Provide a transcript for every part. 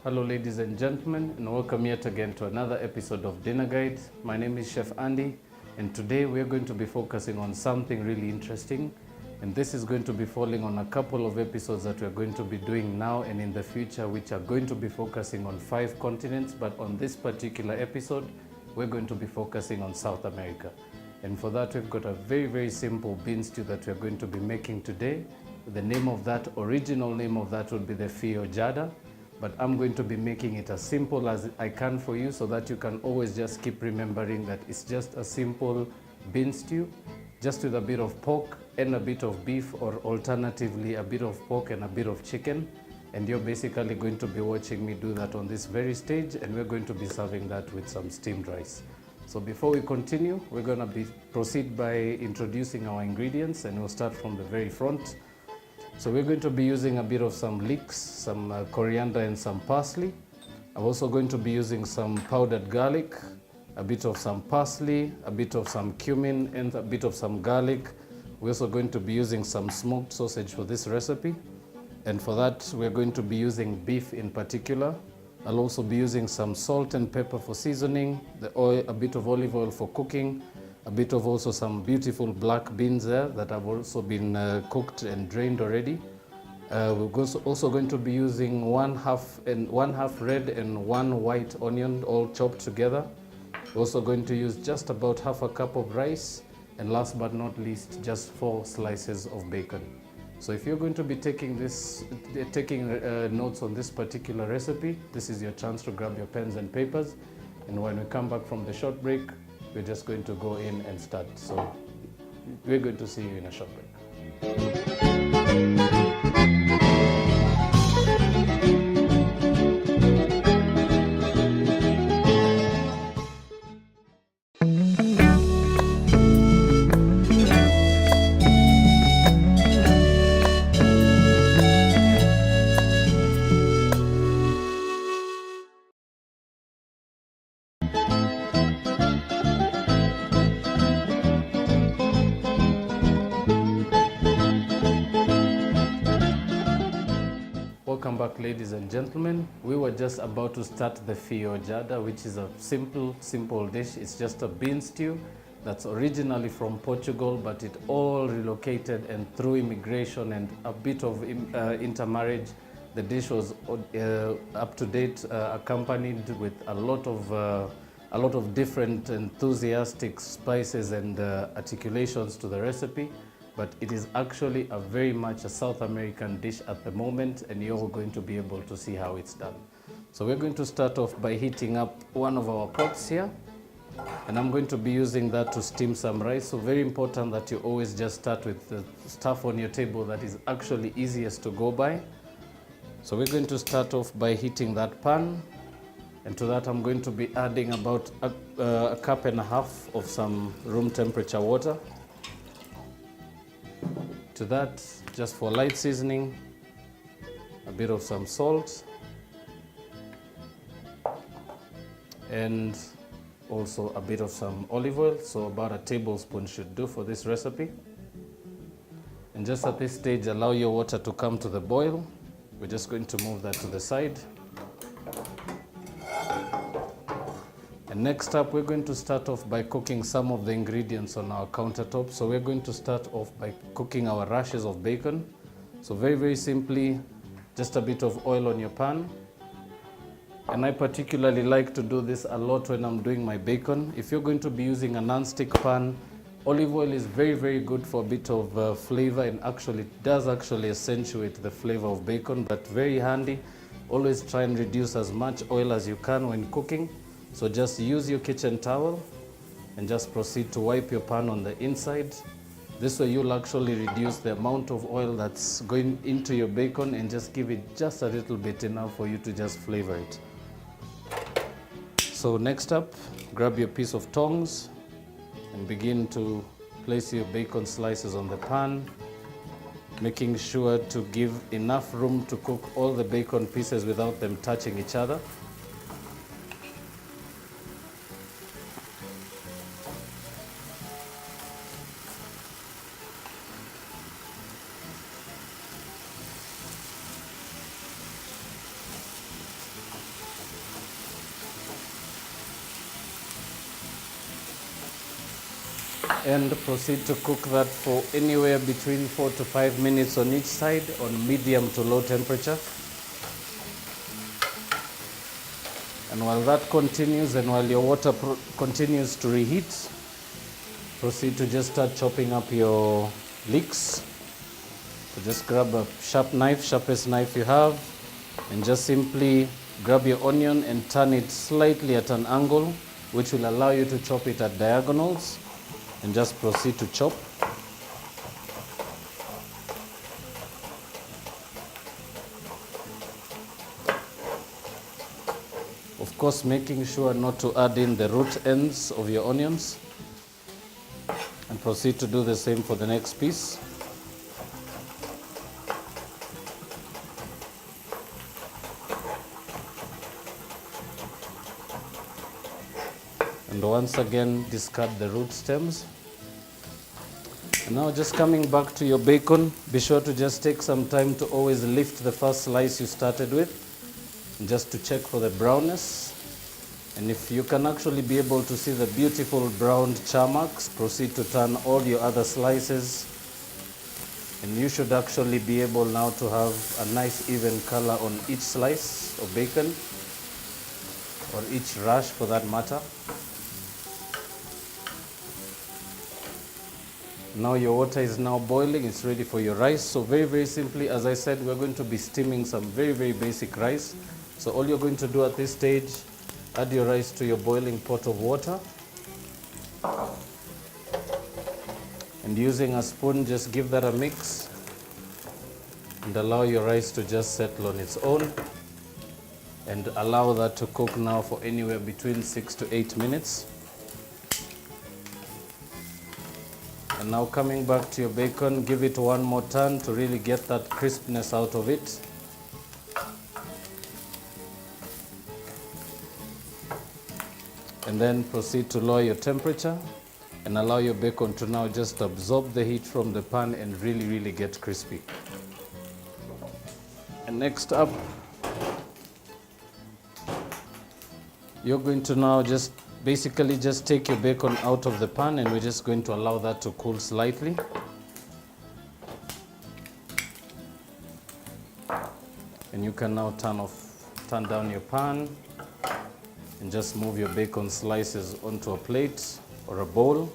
Hello ladies and gentlemen, and welcome yet again to another episode of Dinner Guide. My name is Chef Andy, and today we're going to be focusing on something really interesting, and this is going to be falling on a couple of episodes that we're going to be doing now and in the future, which are going to be focusing on 5 continents, but on this particular episode we're going to be focusing on South America. And for that we've got a very simple bean stew that we're going to be making today. The name of that, original name of that would be the Feijoada, but I'm going to be making it as simple as I can for you so that you can always just keep remembering that it's just a simple bean stew, just with a bit of pork and a bit of beef, or alternatively a bit of pork and a bit of chicken. And you're basically going to be watching me do that on this very stage, and we're going to be serving that with some steamed rice. So before we continue, we're going to proceed by introducing our ingredients, and we'll start from the very front. So we're going to be using a bit of some leeks, some coriander and some parsley. I'm also going to be using some powdered garlic, a bit of some parsley, a bit of some cumin, and a bit of some garlic. We're also going to be using some smoked sausage for this recipe. And for that, we're going to be using beef in particular. I'll also be using some salt and pepper for seasoning, the oil, a bit of olive oil for cooking, a bit of also some beautiful black beans there that have also been cooked and drained already. We're also going to be using one half red and 1 white onion, all chopped together. We're also going to use just about half a cup of rice, and last but not least, just 4 slices of bacon. So if you're going to be taking notes on this particular recipe, this is your chance to grab your pens and papers. And when we come back from the short break, we're just going to go in and start. So we're going to see you in a short break. Welcome back, ladies and gentlemen. We were just about to start the Feijoada, which is a simple dish. It's just a bean stew that's originally from Portugal, but it all relocated, and through immigration and a bit of intermarriage, the dish was up to date, accompanied with a lot of different enthusiastic spices and articulations to the recipe. But it is actually very much a South American dish at the moment, and you're going to be able to see how it's done. So we're going to start off by heating up one of our pots here, and I'm going to be using that to steam some rice. So very important that you always just start with the stuff on your table that is actually easiest to go by. So we're going to start off by heating that pan, and to that I'm going to be adding about a cup and a half of some room temperature water. To that, just for light seasoning, a bit of some salt, and also a bit of some olive oil, so about a tablespoon should do for this recipe. And just at this stage, allow your water to come to the boil. We're just going to move that to the side. And next up, we're going to start off by cooking some of the ingredients on our countertop. So we're going to start off by cooking our rashers of bacon. So very simply, just a bit of oil on your pan. And I particularly like to do this a lot when I'm doing my bacon. If you're going to be using a non-stick pan, olive oil is very good for a bit of flavor, and does accentuate the flavor of bacon, but very handy. Always try and reduce as much oil as you can when cooking. So just use your kitchen towel and just proceed to wipe your pan on the inside. This way you'll actually reduce the amount of oil that's going into your bacon, and just give it just a little bit enough for you to just flavor it. So next up, grab your piece of tongs and begin to place your bacon slices on the pan, making sure to give enough room to cook all the bacon pieces without them touching each other. and proceed to cook that for anywhere between 4 to 5 minutes on each side on medium to low temperature. And while that continues and while your water continues to reheat, proceed to just start chopping up your leeks. So just grab a sharp knife, sharpest knife you have, and just simply grab your onion and turn it slightly at an angle, which will allow you to chop it at diagonals, and just proceed to chop. Of course, making sure not to add in the root ends of your onions, and proceed to do the same for the next piece. And once again, discard the root stems. And now just coming back to your bacon, be sure to just take some time to always lift the first slice you started with, just to check for the brownness. And if you can actually be able to see the beautiful browned char marks, proceed to turn all your other slices. And you should actually be able now to have a nice even color on each slice of bacon, or each rush for that matter. Now your water is now boiling, it's ready for your rice. So very simply, as I said, we're going to be steaming some very basic rice. So all you're going to do at this stage, add your rice to your boiling pot of water. And using a spoon, just give that a mix. And allow your rice to just settle on its own. And allow that to cook now for anywhere between 6 to 8 minutes. And now coming back to your bacon, give it one more turn to really get that crispness out of it. And then proceed to lower your temperature and allow your bacon to now just absorb the heat from the pan and really get crispy. And next up, you're going to now just basically just take your bacon out of the pan, and we're just going to allow that to cool slightly. And you can now turn down your pan and just move your bacon slices onto a plate or a bowl.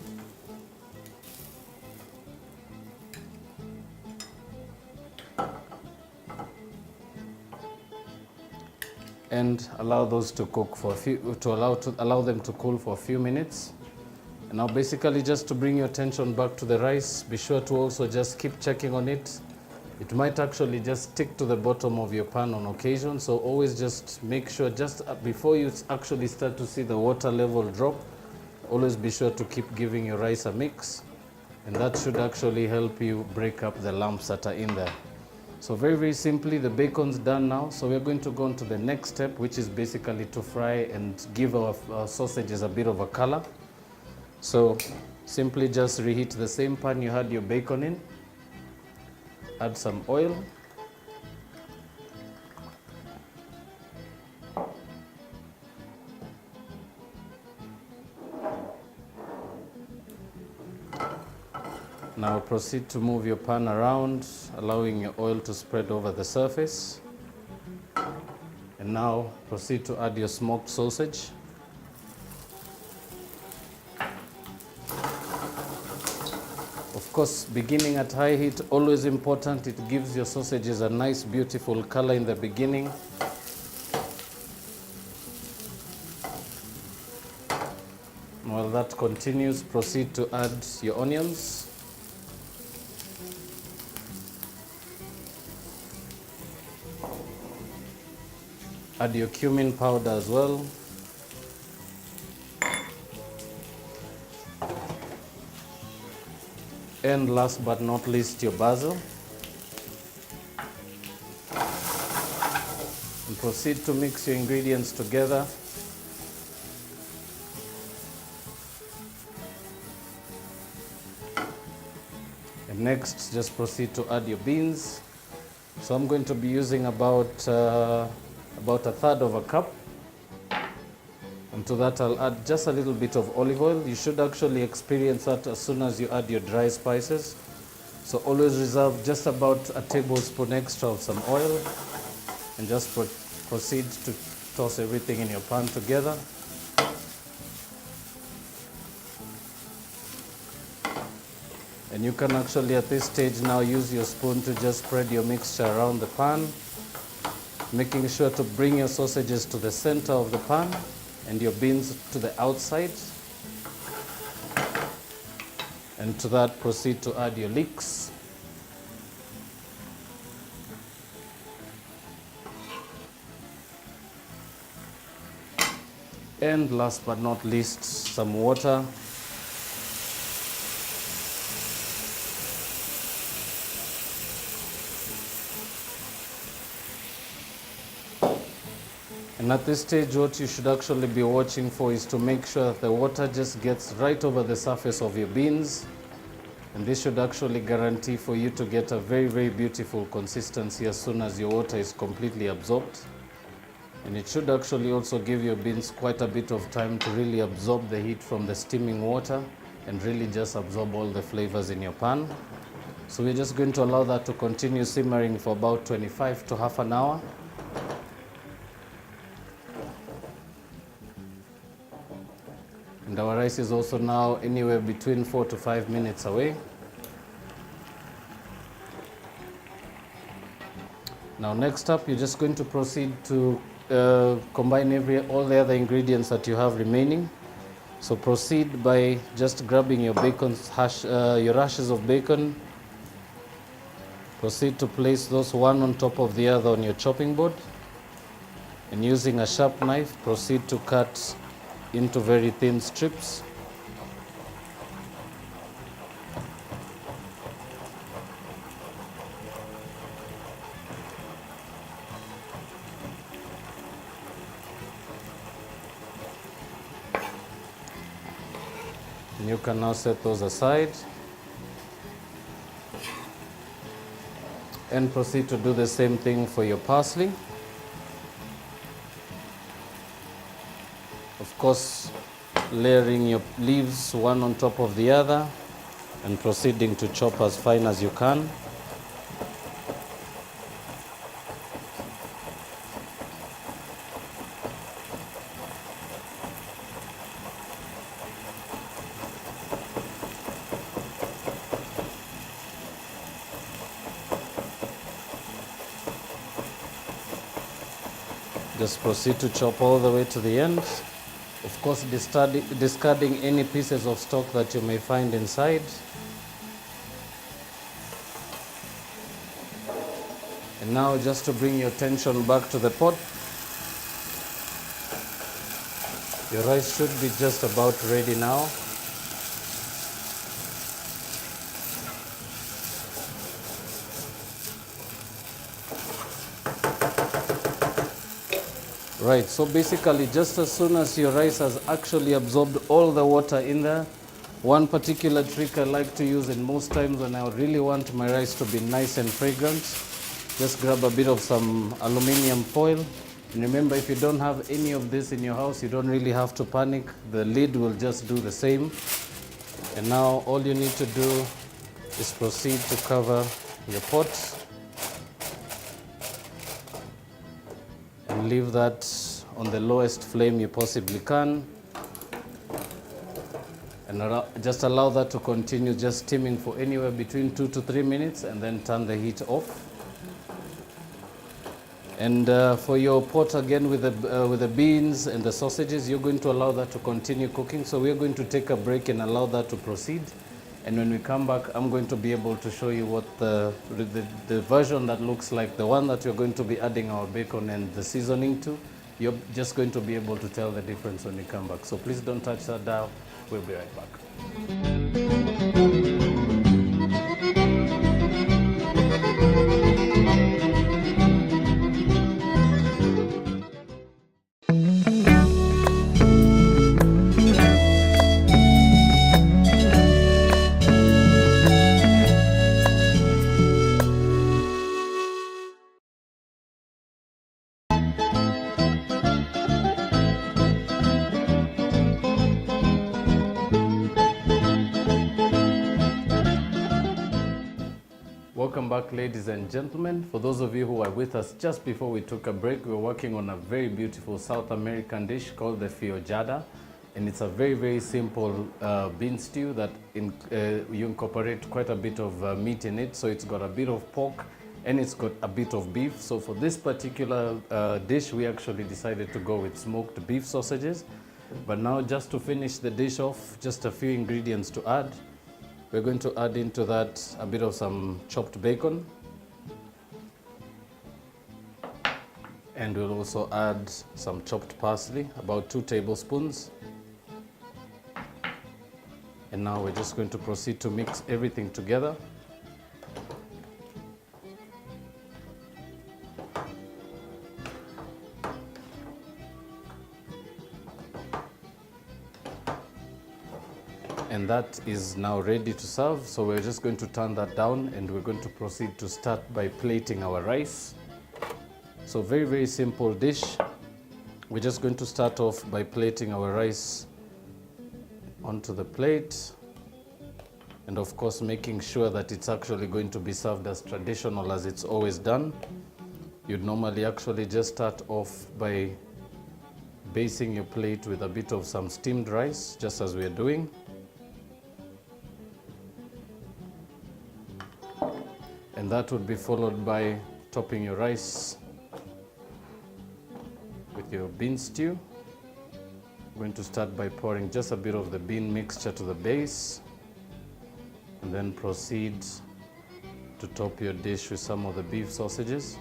And allow those to cook for allow them to cool for a few minutes. And now basically just to bring your attention back to the rice, be sure to also just keep checking on it. It might actually just stick to the bottom of your pan on occasion, so always just make sure, just before you actually start to see the water level drop, always be sure to keep giving your rice a mix, and that should actually help you break up the lumps that are in there. So very simply, the bacon's done now. So we're going to go on to the next step, which is basically to fry and give our sausages a bit of a color. So simply just reheat the same pan you had your bacon in. Add some oil. Now proceed to move your pan around, allowing your oil to spread over the surface. And now proceed to add your smoked sausage. Of course, beginning at high heat, always important. It gives your sausages a nice, beautiful color in the beginning. While that continues, proceed to add your onions. Add your cumin powder as well. And last but not least, your basil. And proceed to mix your ingredients together. And next, just proceed to add your beans. So I'm going to be using about a third of a cup. And to that I'll add just a little bit of olive oil. You should actually experience that as soon as you add your dry spices. So always reserve just about a tablespoon extra of some oil and just proceed to toss everything in your pan together. And you can actually at this stage now use your spoon to just spread your mixture around the pan, making sure to bring your sausages to the center of the pan and your beans to the outside. And to that, proceed to add your leeks. And last but not least, some water. And at this stage, what you should actually be watching for is to make sure that the water just gets right over the surface of your beans. And this should actually guarantee for you to get a very, very beautiful consistency as soon as your water is completely absorbed. And it should actually also give your beans quite a bit of time to really absorb the heat from the steaming water and really just absorb all the flavors in your pan. So we're just going to allow that to continue simmering for about 25 to half an hour. And our rice is also now anywhere between 4 to 5 minutes away. Now next up, you're just going to proceed to combine all the other ingredients that you have remaining. So proceed by just grabbing your your rashes of bacon. Proceed to place those one on top of the other on your chopping board. And using a sharp knife, proceed to cut into very thin strips. And you can now set those aside and proceed to do the same thing for your parsley. Of course, layering your leaves one on top of the other and proceeding to chop as fine as you can. Just proceed to chop all the way to the end. Of course, discarding any pieces of stock that you may find inside. And now just to bring your attention back to the pot, your rice should be just about ready now. Right, so basically just as soon as your rice has actually absorbed all the water in there, one particular trick I like to use, and most times when I really want my rice to be nice and fragrant, just grab a bit of some aluminum foil. And remember, if you don't have any of this in your house, you don't really have to panic. The lid will just do the same. And now all you need to do is proceed to cover your pot. And leave that on the lowest flame you possibly can. And just allow that to continue just steaming for anywhere between 2 to 3 minutes and then turn the heat off. And for your pot again with the beans and the sausages, you're going to allow that to continue cooking. So we're going to take a break and allow that to proceed. And when we come back, I'm going to be able to show you what the version that looks like the one that you're going to be adding our bacon and the seasoning to. You're just going to be able to tell the difference when we come back. So please don't touch that dial. We'll be right back. back, ladies and gentlemen. For those of you who were with us just before we took a break, we were working on a very beautiful South American dish called the Feijoada. And it's a very, very simple bean stew that you incorporate quite a bit of meat in it. So it's got a bit of pork and it's got a bit of beef. So for this particular dish, we actually decided to go with smoked beef sausages. But now, just to finish the dish off, just a few ingredients to add. We're going to add into that a bit of some chopped bacon. And we'll also add some chopped parsley, about 2 tablespoons. And now we're just going to proceed to mix everything together. And that is now ready to serve. So we're just going to turn that down and we're going to proceed to start by plating our rice. So very, very simple dish. We're just going to start off by plating our rice onto the plate. And of course, making sure that it's actually going to be served as traditional as it's always done. You'd normally actually just start off by basting your plate with a bit of some steamed rice, just as we're doing. And that would be followed by topping your rice with your bean stew. I'm going to start by pouring just a bit of the bean mixture to the base, and then proceed to top your dish with some of the beef sausages.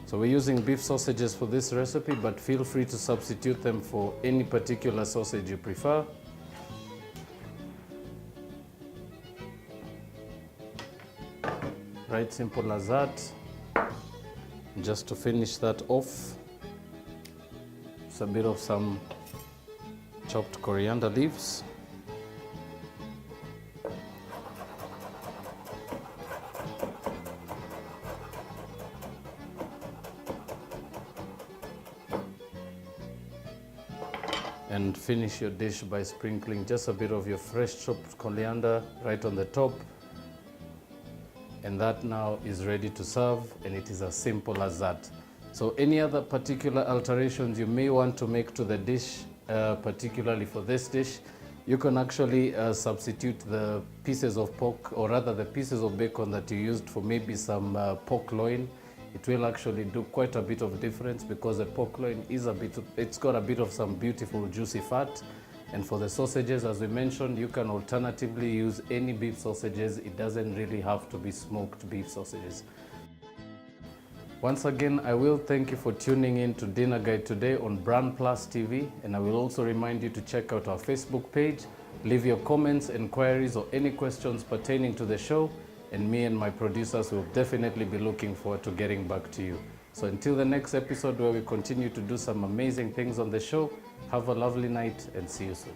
So we're using beef sausages for this recipe, but feel free to substitute them for any particular sausage you prefer. Right, simple as that. Just to finish that off, it's a bit of some chopped coriander leaves. And finish your dish by sprinkling just a bit of your fresh chopped coriander right on the top. And that now is ready to serve, and it is as simple as that. So any other particular alterations you may want to make to the dish, particularly for this dish, you can actually substitute the pieces of pork, or rather the pieces of bacon that you used for maybe some pork loin. It will actually do quite a bit of difference, because the pork loin is it's got a bit of some beautiful juicy fat. And for the sausages, as we mentioned, you can alternatively use any beef sausages. It doesn't really have to be smoked beef sausages. Once again, I will thank you for tuning in to Dinner Guide today on BrandPlus TV, and I will also remind you to check out our Facebook page, leave your comments, inquiries, or any questions pertaining to the show, and me and my producers will definitely be looking forward to getting back to you. So until the next episode, where we continue to do some amazing things on the show, have a lovely night and see you soon.